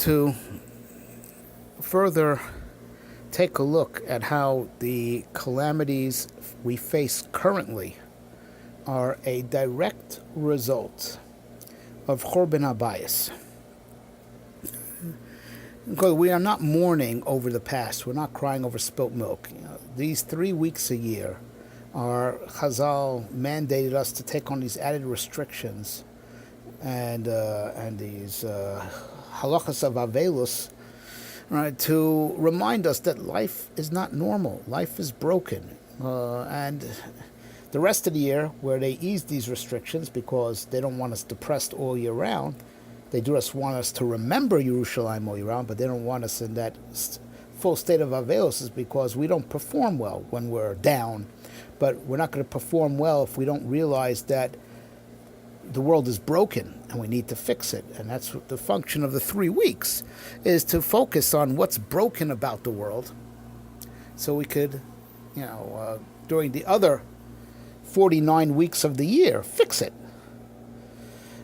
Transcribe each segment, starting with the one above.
to further take a look at how the calamities we face currently are a direct result of Chorban Habayis. Because we are not mourning over the past. We're not crying over spilt milk. These 3 weeks a year, our Chazal mandated us to take on these added restrictions and these halachas of Avelus, right, to remind us that life is not normal. Life is broken. And the rest of the year, where they ease these restrictions because they don't want us depressed all year round, they just want us to remember Yerushalayim all year round, but they don't want us in that full state of Avelos, is because we don't perform well when we're down. But we're not going to perform well if we don't realize that the world is broken and we need to fix it. And that's what the function of the 3 weeks is, to focus on what's broken about the world, so we could, during the other 49 weeks of the year, fix it.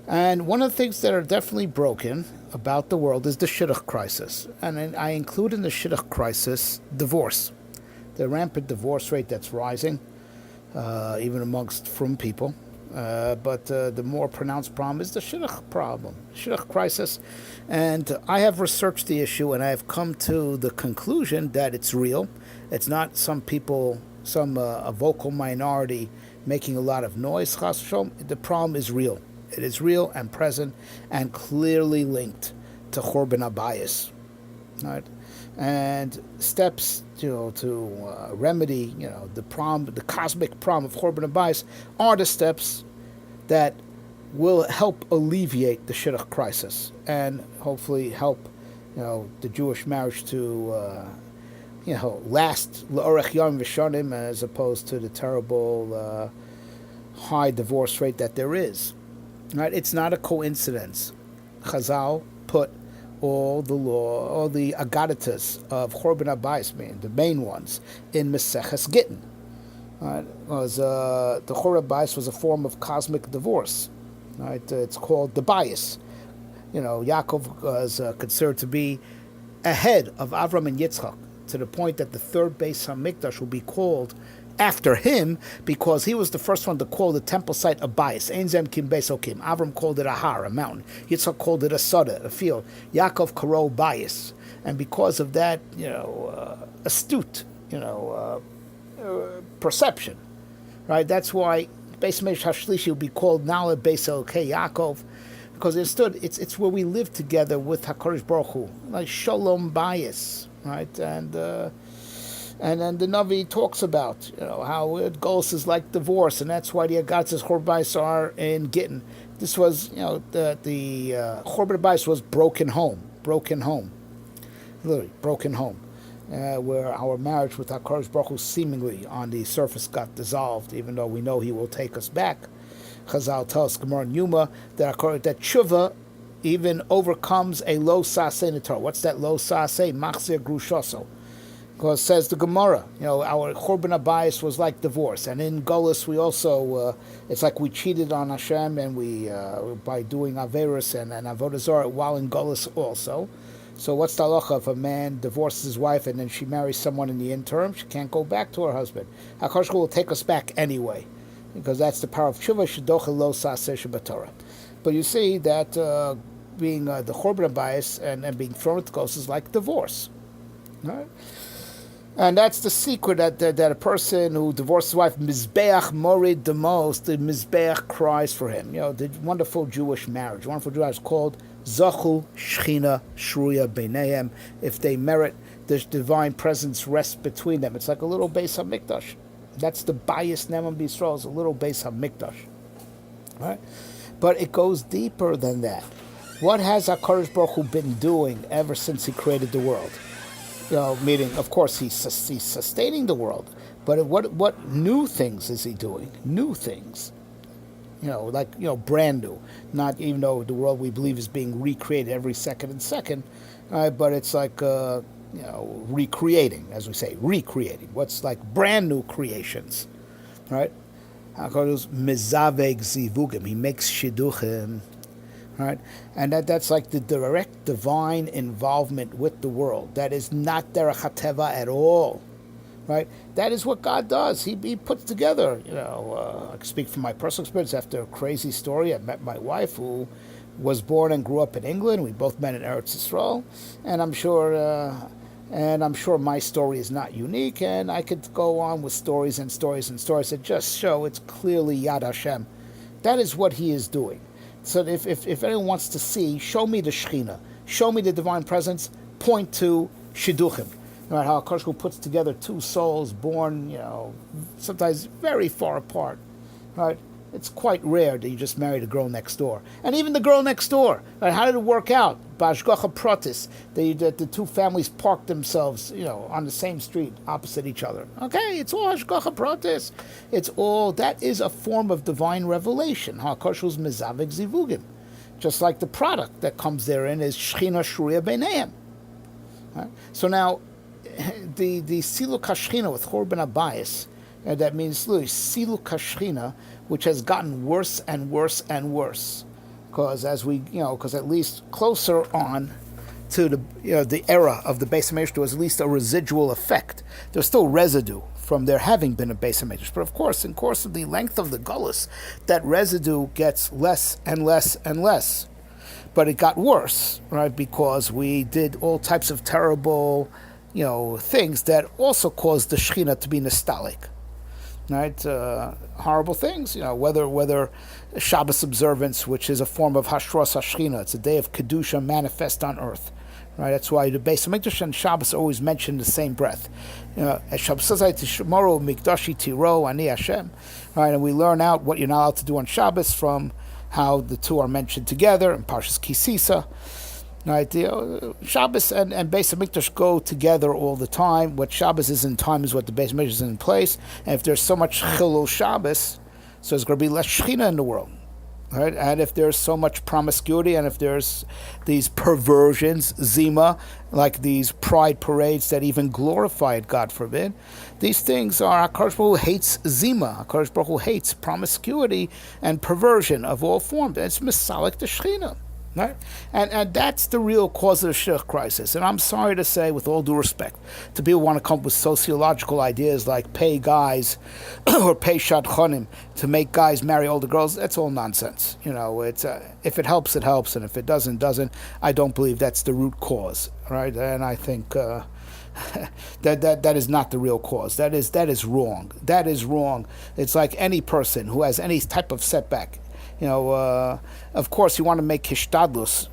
And one of the things that are definitely broken about the world is the Shidduch crisis. And I include in the Shidduch crisis divorce, the rampant divorce rate that's rising, even amongst frum people. But the more pronounced problem is the Shidduch problem, Shidduch crisis. And I have researched the issue, and I have come to the conclusion that it's real. It's not some people, a vocal minority making a lot of noise. The problem is real. It is real and present and clearly linked to Chorban Habayis, right? And steps, to remedy, the problem, the cosmic problem of Chorban Habayis, are the steps that will help alleviate the Shidduch crisis and hopefully help, the Jewish marriage to, last l'orech yom v'shanim, as opposed to the terrible high divorce rate that there is. Right? It's not a coincidence. Chazal put all the agadatas of Chorban Habayis, the main ones, in Maseches Gittin. Right? Because the Chorban Habayis was a form of cosmic divorce. Right? It's called the bias. Yaakov was considered to be ahead of Avram and Yitzchak, to the point that the third Beis HaMikdash will be called after him, because he was the first one to call the temple site a bias. Ein zem kim beis okim. Avram called it a har, a mountain. Yitzchak called it a sada, a field. Yaakov karo bias. And because of that, astute, perception, right? That's why Beis Medrash Hashlishi will be called now a Beis Elokei Yaakov, because it's where we live together with HaKadosh Baruch Hu, like shalom bias, right? And then the Navi talks about, how Golus is like divorce, and that's why the Agatzes Chorban Habayis are in Gittin. This was, the Chorban Habayis was broken home, literally broken home, where our marriage with HaKadosh Baruch Hu seemingly on the surface got dissolved, even though we know He will take us back. Chazal tells Gemara and Yuma that tshuva even overcomes a lo saseh in the Torah. What's that lo saseh? Machzir grushoso. Because says the Gemara, our Chorban Habayis was like divorce, and in Golus we also, it's like we cheated on Hashem, and we by doing Averis and Avodah Zarah while in Golus also. So what's the halacha if a man divorces his wife and then she marries someone in the interim? She can't go back to her husband. HaKadosh Baruch Hu will take us back anyway, because that's the power of tshuva. Shidduch lo saseh shebatorah. But you see that being the Chorban Habayis and being thrown into Golus is like divorce, right? And that's the secret that a person who divorces his wife, Mizbeach morid the most, the Mizbeach cries for him. The wonderful Jewish marriage. Wonderful Jewish marriage called Zachu Shechina Shruya Beinehem. If they merit, the divine presence rests between them. It's like a little Beis HaMikdash. That's the bias Neman B'Yisrael, is a little Beis HaMikdash. Right? But it goes deeper than that. What has HaKadosh Baruch Hu been doing ever since He created the world? Meaning, of course, he's sustaining the world, but what new things is He doing? New things, brand new. Not even though the world we believe is being recreated every second and second, but it's like recreating, as we say, recreating. What's like brand new creations, right? HaKadosh mizaveg zivugim. He makes shidduchim, right? And that's like the direct divine involvement with the world. That is not derech hateva at all, right? That is what God does. He puts together, I can speak from my personal experience. After a crazy story, I met my wife who was born and grew up in England. We both met in Eretz Yisrael, and I'm sure my story is not unique, and I could go on with stories and stories and stories that just show it's clearly Yad Hashem. That is what He is doing. So if anyone wants to see, show me the Shekhinah, show me the divine presence, point to Shidduchim. Right, how Akash puts together two souls born, sometimes very far apart. Right? It's quite rare that you just married a girl next door. And even the girl next door, right, how did it work out? B'ashgacha pratis, the two families parked themselves, on the same street, opposite each other. Okay, it's all hashgacha pratis. It's all, that is a form of divine revelation. HaKadosh mezavek zivugim. Just like the product that comes therein is shchina shruya beineim. Right? So now, the siluk hashchina with Chorban Abayis, that means siluk hashchina, which has gotten worse and worse and worse, because because at least closer on to the era of the Beis HaMikdash, there was at least a residual effect. There's still residue from there having been a Beis HaMikdash, but of course, in course of the length of the Gullus, that residue gets less and less and less. But it got worse, right? Because we did all types of terrible, things that also caused the Shekhinah to be nostalgic. Right, horrible things. Whether Shabbos observance, which is a form of Hashras Hashchina, it's a day of kedusha manifest on earth. Right, that's why the Beis HaMikdash and Shabbos are always mentioned in the same breath. As Shabbos says, "Tishmoru mikdashi tiro ani Hashem." Right, and we learn out what you're not allowed to do on Shabbos from how the two are mentioned together in Parshas Kisisa. Right, Shabbos and Beis HaMikdash go together all the time. What Shabbos is in time is what the Beis HaMikdash is in place. And if there's so much Chilul Shabbos, so there's going to be less Shekhinah in the world. Right? And if there's so much promiscuity, and if there's these perversions, Zima, like these pride parades that even glorify it, God forbid, these things are, HaKadosh Baruch Hu hates Zima. HaKadosh Baruch Hu hates promiscuity and perversion of all forms. And it's Misalik the Shekhinah. Right? And that's the real cause of the Shidduch crisis. And I'm sorry to say, with all due respect, to people who want to come up with sociological ideas like pay guys or pay shadchanim to make guys marry older girls, that's all nonsense. It's if it helps, it helps, and if it doesn't. I don't believe that's the root cause, right? And I think that is not the real cause. That is wrong. That is wrong. It's like any person who has any type of setback. Of course, you want to make hishtadlus,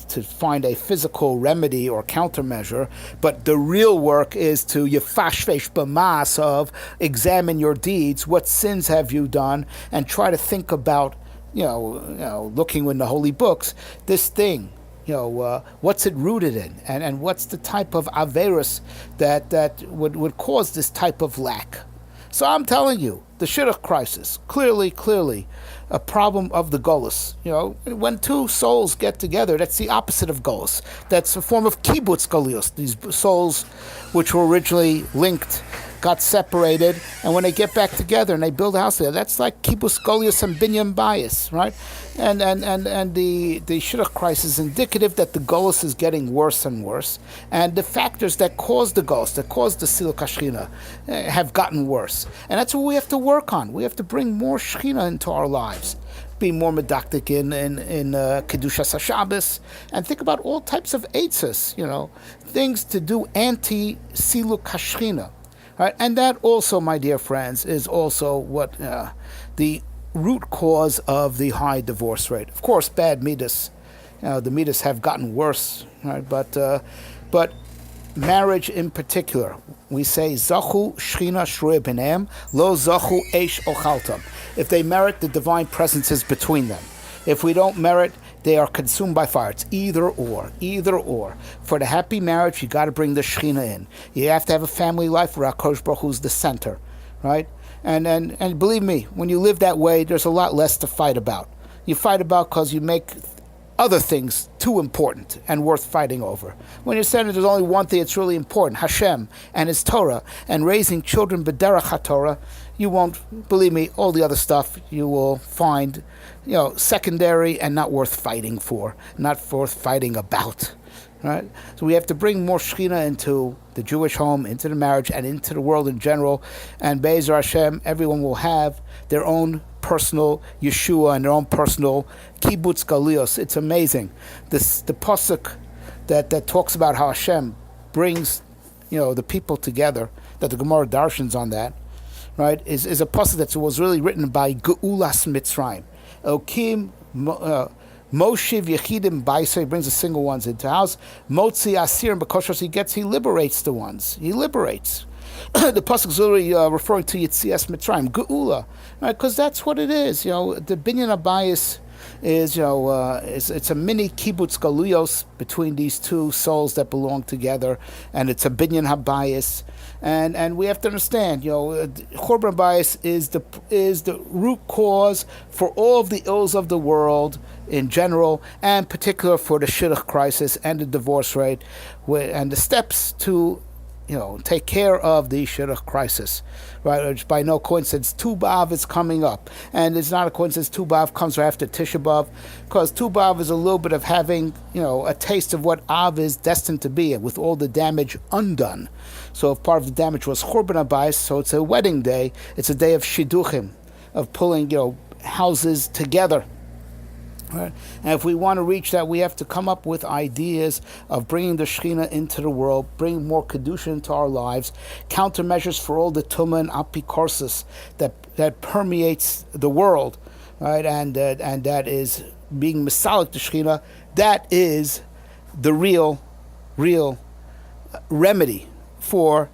to find a physical remedy or countermeasure, but the real work is to yefashvesh b'mas of examine your deeds, what sins have you done, and try to think about, looking in the holy books, this thing, what's it rooted in, and what's the type of averus that would cause this type of lack. So I'm telling you, the Shidduch crisis, clearly, a problem of the Golus. When two souls get together, that's the opposite of Golus. That's a form of kibbutz Golios. These souls, which were originally linked, got separated, and when they get back together and they build a house together, that's like kibbutz Golios and binyan bias, right? And the Shidduch crisis is indicative that the Golus is getting worse and worse, and the factors that cause the Golus, that cause the Siluk HaShechina, have gotten worse. And that's what we have to work on. We have to bring more Shechina into our lives. Be more medactic in Kedushas HaShabbos, and think about all types of eitzes, things to do anti-Siluk HaShechina. Right? And that also, my dear friends, is also what the root cause of the high divorce rate. Of course, bad midas, the midas have gotten worse, right? But marriage in particular, we say zachu shchina shruya b'neim, lo zachu eish ochaltam. If they merit, the divine presence is between them. If we don't merit, they are consumed by fire. It's either or. For the happy marriage, you got to bring the Shekhinah in. You have to have a family life where HaKadosh Baruch Hu is the center, right? And believe me, when you live that way, there's a lot less to fight about. You fight about because you make other things too important and worth fighting over. When you're saying there's only one thing that's really important, Hashem and His Torah, and raising children b'derech HaTorah, you won't, believe me, all the other stuff you will find, secondary and not worth fighting for, not worth fighting about. Right? So we have to bring more Shekhinah into the Jewish home, into the marriage, and into the world in general. And Be'ezer Hashem, everyone will have their own personal Yeshua and their own personal kibbutz galios. It's amazing. The pasuk that talks about how Hashem brings, the people together, that the Gemara darshans on that, right, is a pasuk that was really written by Geulas Mitzrayim. Elokim Moshiv Yechidim Baisa, he brings the single ones into the house. Motzi Asirim Bekoshos, he liberates the ones. He liberates. The pasuk is literally referring to Yitzias Mitzrayim, Geula, right? Because that's what it is. The binyan habayis is, it's a mini kibbutz galuyos between these two souls that belong together, and it's a binyan habayis. And we have to understand, Churban Bayis is the root cause for all of the ills of the world in general, and particular for the Shidduch crisis and the divorce rate, and the steps to take care of the Shidduch crisis, right? Which by no coincidence, Tu B'Av is coming up, and it's not a coincidence Tu B'Av comes right after Tisha B'Av, because Tu B'Av is a little bit of having, a taste of what Av is destined to be, with all the damage undone. So if part of the damage was Churban Habayis, so it's a wedding day, it's a day of Shidduchim, of pulling, houses together. Right? And if we want to reach that, we have to come up with ideas of bringing the Shekhinah into the world, bringing more Kedusha into our lives, countermeasures for all the Tumah and Apikorsis that permeates the world, right? And that is being Masalik the Shekhinah. That is the real remedy for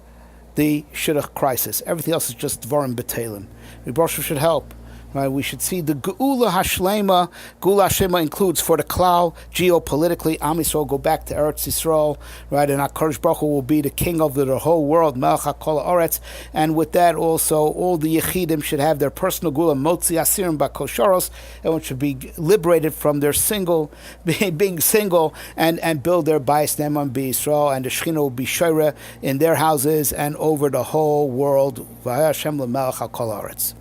the Shidduch crisis. Everything else is just Dvarim B'Teilim. Rebosha should help. Right, we should see the Geula Hashlema. Geula Hashlema includes for the Klal, geopolitically, Am Yisrael go back to Eretz Yisrael, right, and HaKadosh Baruch Hu will be the king of the whole world, Melech HaKol Haaretz, and with that also, all the Yechidim should have their personal Geula, Motzi Asirim Bakosharos, everyone should be liberated from their being single, and build their Bayis Ne'eman B'Yisrael, and the Shekhinah will be Shoyreh in their houses and over the whole world, V'haya Hashem L'Melech HaKol Haaretz.